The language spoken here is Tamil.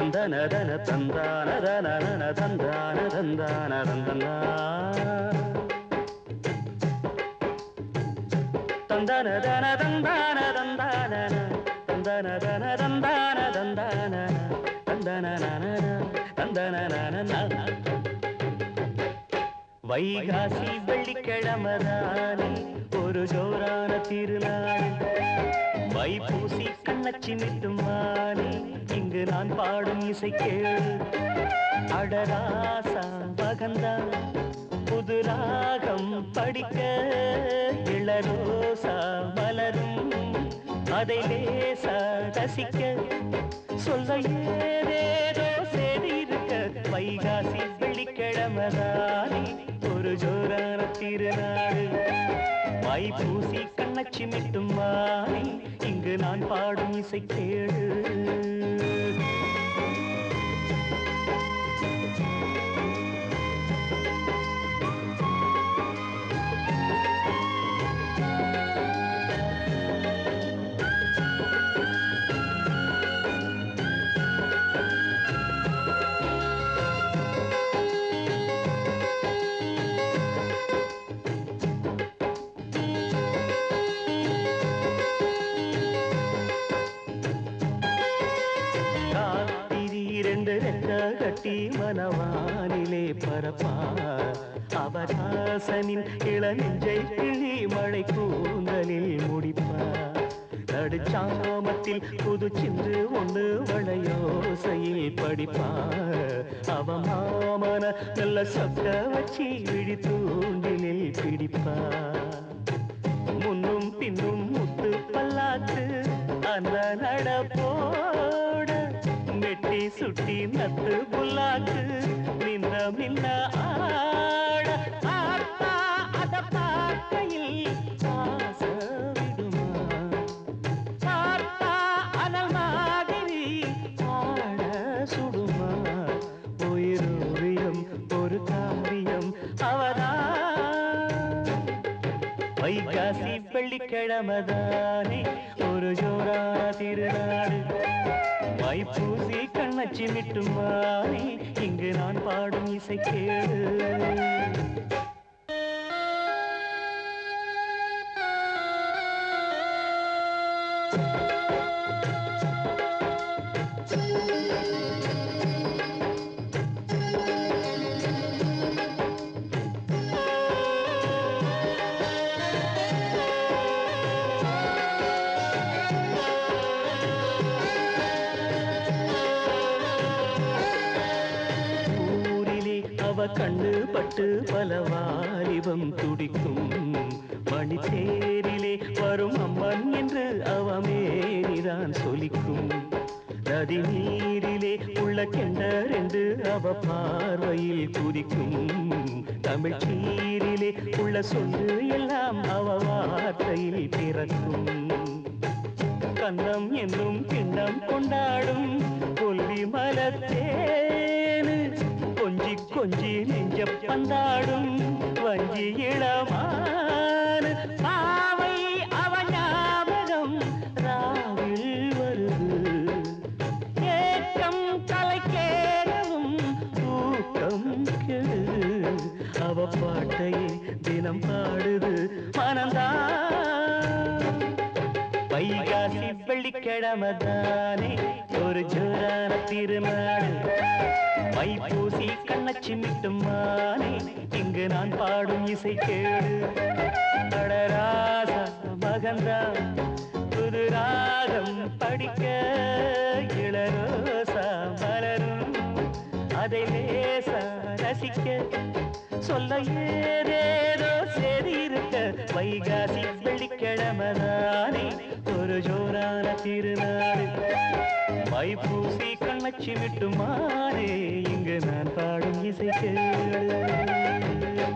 தந்தன தன தந்தான தன தந்தான தந்தான தந்தனா தந்தன தன தந்தான தந்தான தந்தன தன தந்தான தந்தான தந்தன தந்தன வைகாசி வெள்ளிக்கிழமதானே ஒரு ஜோரான திருநாள் வைப்பூசி கண்ணச்சி மிட்டும் மானே இங்கு நான் பாடும் இசை கேளு அடராசா பகந்தா புது ராகம் படிக்க இளரோசா மலரும் அதை லேசா ரசிக்க சொல்ல ஏதேதோ சேதி இருக்க வைகாசி வெள்ளிக்கிழமதானே ஒரு ஜோரான திருநாள் வைப்பூசி கண்ணச்சி மிட்டும் மானே இங்கு நான் பாடும் இசை கேளு கட்டி மனவானிலே பரப்பா அவராசனின் இளநெஞ்சை கிளி மழை கூந்தலில் முடிப்பா நடுச்சாமத்தில் புது சிந்து ஒன்று வளையோசையில் படிப்பா அவ மாமன நல்ல சொக்க வச்சி விழி தூண்டிலில் பிடிப்பா முன்னும் பின்னும் முத்து பல்லாத்து அந்த நடப்போட வெட்டி சுட்டி நத்து புல்லாக்கு நின்ன மின்ன ஆட ஆத்தா அத பார்க்கையில் ஆச விடுமா ஆத்தா அனல் மாதிரி ஆட சுடுமா உயிரோவியம் ஒரு காவியம் அவரா வைகாசி வெள்ளிக்கிழமதானே ஒரு ஜோரான திருநாடு வைப்பூசி கண்ணச்சி மிட்டும் மானே இங்கு நான் பாடும் இசை கேளு கண்ணு பட்டு பல வாலிபம் துடிக்கும் மணி தேரிலே வரும் அம்மன் என்று அவமேனிதான் சொலிக்கும் நதி நீரிலே உள்ள கிணறு என்று அவ பார்வையில் குதிக்கும் தமிழ் சீரிலே உள்ள சொல்லு எல்லாம் அவ வார்த்தையில் பிறக்கும் கண்ணம் என்னும் கிண்ணம் கொண்டாடும் கொல்லி மலத்தேனு கொஞ்சி கொஞ்சி நெஞ்ச பந்தாடும் வஞ்சி இளமான பாவை அவ ஞாபகம் ராவில் வருது ஏக்கம் தலை கேடவும் தூக்கம் கெடு அவ பாட்டையே தினம் பாடுது மனந்தான் வைகாசி வெள்ளிக்கிழமதானே ஒரு ஜோரான திருநாடு வைப்பூசி கண்ணச்சி மிட்டும் மானே இங்கு நான் பாடும் இசை கேளு அடராசா மகந்தா புது ராகம் படிக்க இளரோசா மலரும் அதை லேசா ரசிக்க சொல்ல ஏதேதோ சேதி இருக்க வைகாசி வெள்ளிக்கிழமதானே ஒரு ஜோரான திருநாடு வைப்பூசி கண்ணச்சி விட்டு மாறே இங்கு நான் பாடும் இசை கேளு